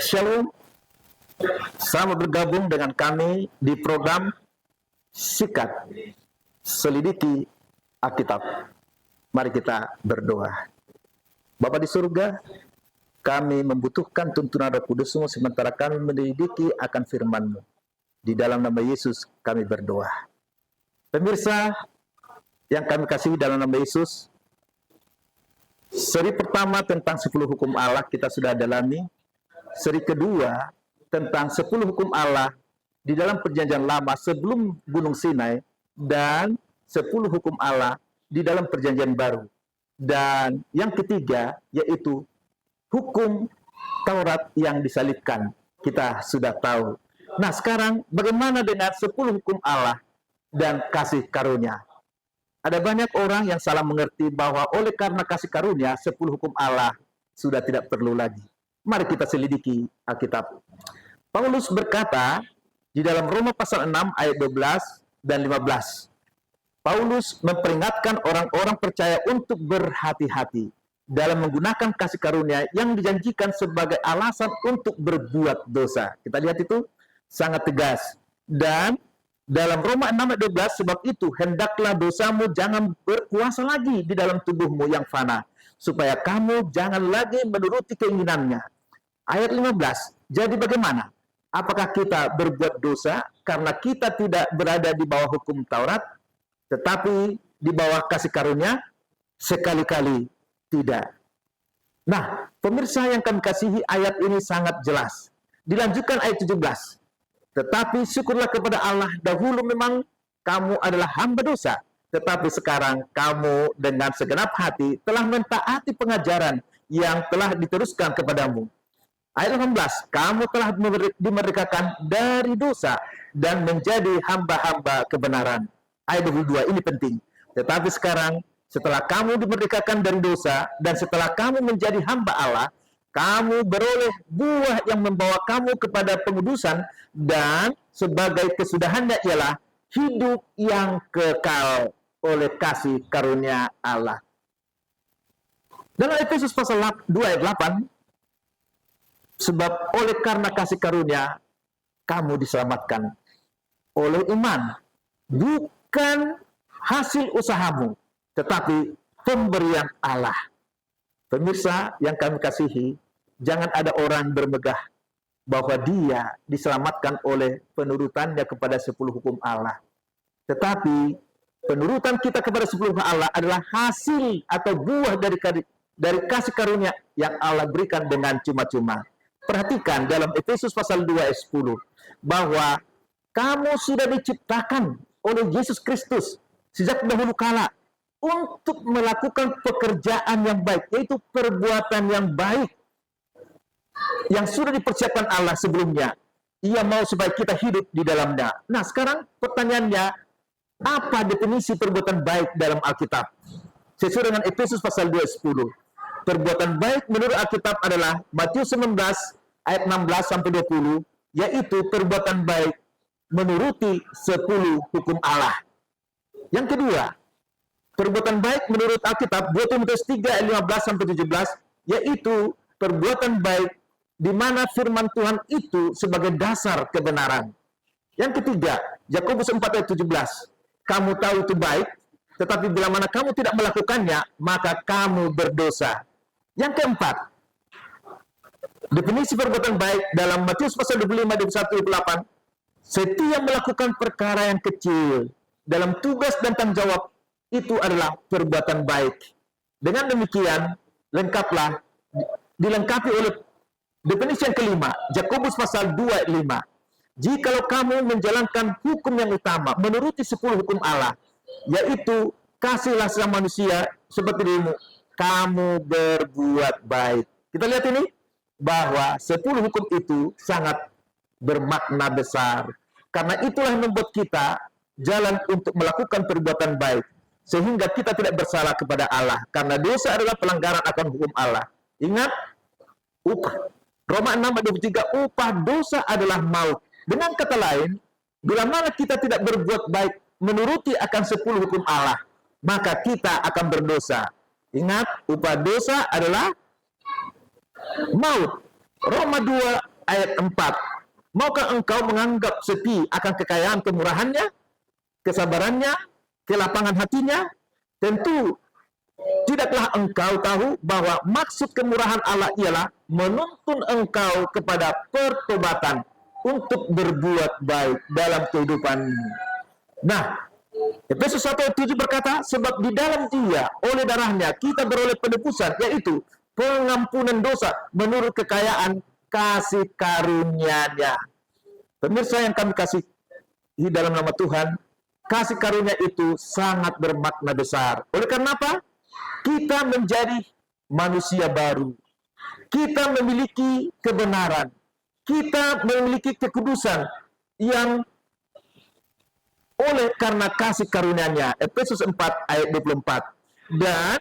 Shalom, selamat bergabung dengan kami di program Sikat Selidiki Alkitab. Mari kita berdoa. Bapa di surga, kami membutuhkan tuntunan Roh Kudus-Mu sementara kami menyelidiki akan firman-Mu. Di dalam nama Yesus kami berdoa. Pemirsa yang kami kasihi dalam nama Yesus, seri pertama tentang 10 hukum Allah kita sudah dalami. Seri kedua tentang 10 hukum Allah di dalam perjanjian lama sebelum Gunung Sinai, dan 10 hukum Allah di dalam perjanjian baru. Dan yang ketiga yaitu hukum Taurat yang disalibkan. Kita sudah tahu. Nah, sekarang bagaimana dengan 10 hukum Allah dan kasih karunia? Ada banyak orang yang salah mengerti bahwa oleh karena kasih karunia 10 hukum Allah sudah tidak perlu lagi. Mari kita selidiki Alkitab. Paulus berkata di dalam Roma pasal 6 ayat 12 dan 15. Paulus memperingatkan orang-orang percaya untuk berhati-hati dalam menggunakan kasih karunia yang dijanjikan sebagai alasan untuk berbuat dosa. Kita lihat itu sangat tegas. Dan dalam Roma 6 ayat 12, sebab itu hendaklah dosamu jangan berkuasa lagi di dalam tubuhmu yang fana, supaya kamu jangan lagi menuruti keinginannya. Ayat 15, jadi bagaimana? Apakah kita berbuat dosa karena kita tidak berada di bawah hukum Taurat, tetapi di bawah kasih karunia? Sekali-kali tidak. Nah, pemirsa yang kami kasihi, ayat ini sangat jelas. Dilanjutkan ayat 17. Tetapi syukurlah kepada Allah, dahulu memang kamu adalah hamba dosa, tetapi sekarang kamu dengan segenap hati telah mentaati pengajaran yang telah diteruskan kepadamu. Ayat 18, kamu telah dimerdekakan dari dosa dan menjadi hamba-hamba kebenaran. Ayat 22, ini penting. Tetapi sekarang, setelah kamu dimerdekakan dari dosa dan setelah kamu menjadi hamba Allah, kamu beroleh buah yang membawa kamu kepada pengudusan, dan sebagai kesudahannya ialah hidup yang kekal oleh kasih karunia Allah. Dalam Efesus pasal 2 ayat 8, sebab oleh karena kasih karunia kamu diselamatkan oleh iman, bukan hasil usahamu, tetapi pemberian Allah. Pemirsa yang kami kasihi, jangan ada orang bermegah bahwa dia diselamatkan oleh penurutannya kepada 10 hukum Allah. Tetapi penurutan kita kepada 10 hukum Allah adalah hasil atau buah dari kasih karunia yang Allah berikan dengan cuma-cuma. Perhatikan dalam Efesus pasal 2 ayat 10 bahwa kamu sudah diciptakan oleh Yesus Kristus sejak dahulu kala untuk melakukan pekerjaan yang baik, yaitu perbuatan yang baik yang sudah dipersiapkan Allah sebelumnya. Ia mau supaya kita hidup di dalamnya. Nah, sekarang pertanyaannya, apa definisi perbuatan baik dalam Alkitab? Sesuai dengan Efesus pasal 2 ayat 10. Perbuatan baik menurut Alkitab adalah Matius 19 ayat 16 sampai 20, yaitu perbuatan baik menuruti 10 hukum Allah. Yang kedua, perbuatan baik menurut Alkitab 2 Timotius 3 ayat 15 sampai 17, yaitu perbuatan baik di mana firman Tuhan itu sebagai dasar kebenaran. Yang ketiga, Yakobus 4 ayat 17, kamu tahu itu baik, tetapi bila mana kamu tidak melakukannya, maka kamu berdosa. Yang keempat, definisi perbuatan baik dalam Matius pasal 25 ayat 1 28, setiap melakukan perkara yang kecil dalam tugas dan tanggung jawab itu adalah perbuatan baik. Dengan demikian, dilengkapi oleh definisi yang kelima, Yakobus pasal 2 ayat 5. Jikalau kamu menjalankan hukum yang utama, menuruti 10 hukum Allah, yaitu kasihlah sama manusia seperti dirimu, kamu berbuat baik. Kita lihat ini, bahwa 10 hukum itu sangat bermakna besar. Karena itulah yang membuat kita jalan untuk melakukan perbuatan baik, sehingga kita tidak bersalah kepada Allah. Karena dosa adalah pelanggaran akan hukum Allah. Ingat, upah. Roma 6 ayat 23, upah dosa adalah maut. Dengan kata lain, bila mana kita tidak berbuat baik menuruti akan 10 hukum Allah, maka kita akan berdosa. Ingat, upah dosa adalah maut. Roma 2 ayat 4. Maukah engkau menganggap sepi akan kekayaan kemurahannya, kesabarannya, kelapangan hatinya? Tentu tidaklah engkau tahu bahwa maksud kemurahan Allah ialah menuntun engkau kepada pertobatan untuk berbuat baik dalam kehidupan. Nah, Efesus 1:7 berkata, sebab di dalam Dia, oleh darahnya, kita beroleh penebusan, yaitu pengampunan dosa menurut kekayaan kasih karunia-Nya. Pemirsa yang kami kasihi dalam nama Tuhan, kasih karunia itu sangat bermakna besar. Oleh karena apa? Kita menjadi manusia baru. Kita memiliki kebenaran. Kita memiliki kekudusan yang oleh karena kasih karunia-Nya. Efesus 4 ayat 24. Dan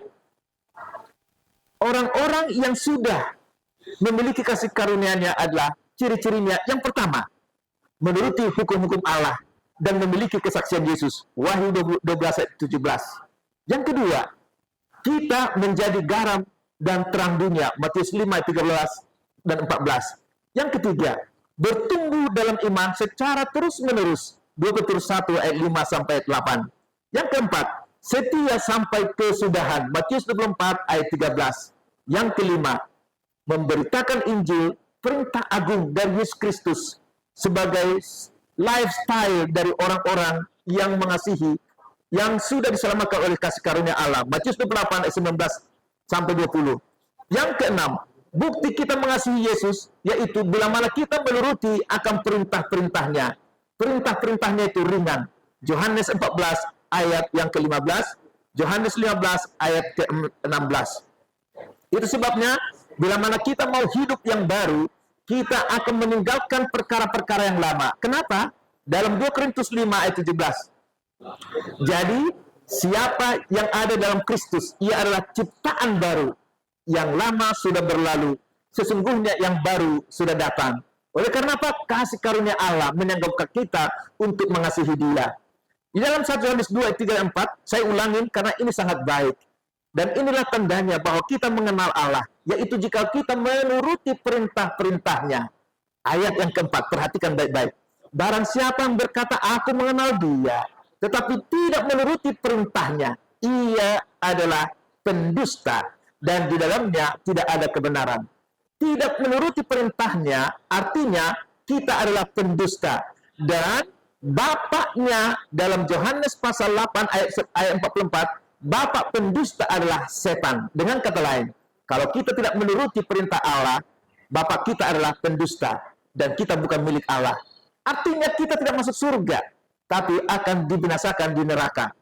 orang-orang yang sudah memiliki kasih karunia-Nya adalah ciri-cirinya. Yang pertama, menuruti hukum-hukum Allah dan memiliki kesaksian Yesus. Wahyu 12 ayat 17. Yang kedua, kita menjadi garam dan terang dunia. Matius 5 ayat 13 dan 14. Yang ketiga, bertumbuh dalam iman secara terus-menerus. 2 Petrus 1 ayat 5 sampai 8. Yang keempat, setia sampai kesudahan. Matius 24 ayat 13. Yang kelima, memberitakan Injil, perintah agung dari Yesus Kristus sebagai lifestyle dari orang-orang yang mengasihi, yang sudah diselamatkan oleh kasih karunia Allah. Matius 28 ayat 19 sampai 20. Yang keenam, bukti kita mengasihi Yesus, yaitu bila mana kita menuruti akan perintah-perintahnya. Perintah-perintahnya itu ringan. Yohanes 14 ayat yang ke-15, Yohanes 15 ayat ke-16. Itu sebabnya, bila mana kita mau hidup yang baru, kita akan meninggalkan perkara-perkara yang lama. Kenapa? Dalam 2 Korintus 5 ayat 17. Jadi, siapa yang ada dalam Kristus, ia adalah ciptaan baru. Yang lama sudah berlalu, sesungguhnya yang baru sudah datang. Oleh karena apa? Kasih karunia Allah menyanggupkan kita untuk mengasihi Dia. Di dalam 1 Yohanes 2 ayat 3 dan 4, saya ulangin karena ini sangat baik. Dan inilah tandanya bahwa kita mengenal Allah, yaitu jika kita menuruti perintah-perintahnya. Ayat yang keempat, perhatikan baik-baik. Barang siapa yang berkata, aku mengenal Dia, tetapi tidak menuruti perintahnya, ia adalah pendusta, dan di dalamnya tidak ada kebenaran. Tidak menuruti perintahnya, artinya kita adalah pendusta. Dan bapaknya dalam Yohanes pasal 8 ayat 44, bapak pendusta adalah setan. Dengan kata lain, kalau kita tidak menuruti perintah Allah, bapak kita adalah pendusta. Dan kita bukan milik Allah. Artinya kita tidak masuk surga, tapi akan dibinasakan di neraka.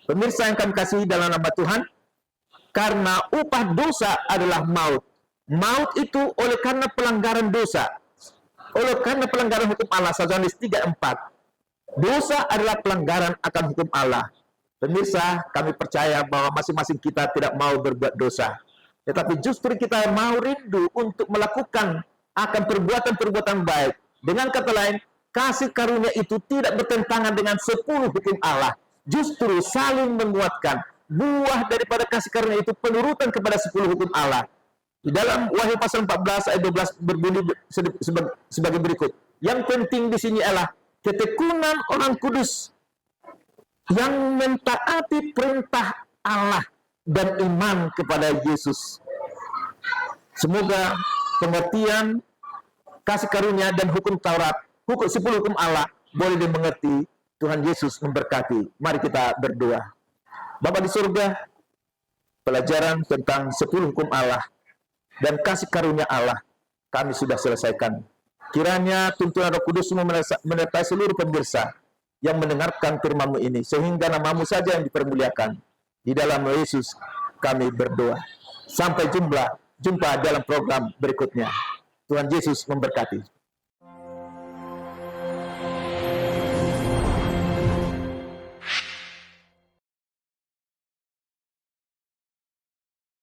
Pemirsa yang kami kasihi dalam nama Tuhan, karena upah dosa adalah maut. Maut itu oleh karena pelanggaran dosa. Oleh karena pelanggaran hukum Allah. 1 Yohanes 3:4. Dosa adalah pelanggaran akan hukum Allah. Pemirsa, kami percaya bahwa masing-masing kita tidak mau berbuat dosa. Tetapi justru kita mau rindu untuk melakukan akan perbuatan-perbuatan baik. Dengan kata lain, kasih karunia itu tidak bertentangan dengan 10 hukum Allah. Justru saling menguatkan. Buah daripada kasih karunia itu penurutan kepada 10 hukum Allah. Di dalam Wahyu pasal 14 ayat 12 berbunyi sebagai berikut. Yang penting di sini adalah ketekunan orang kudus yang mentaati perintah Allah dan iman kepada Yesus. Semoga pengertian kasih karunia dan hukum Taurat, 10 hukum Allah boleh dimengerti. Tuhan Yesus memberkati. Mari kita berdoa. Bapa di surga, pelajaran tentang 10 hukum Allah dan kasih karunia Allah kami sudah selesaikan. Kiranya tuntunan Roh Kudus menyertai seluruh pemirsa yang mendengarkan firman-Mu ini, sehingga nama-Mu saja yang dipermuliakan. Di dalam Yesus kami berdoa. Sampai jumpa dalam program berikutnya. Tuhan Yesus memberkati.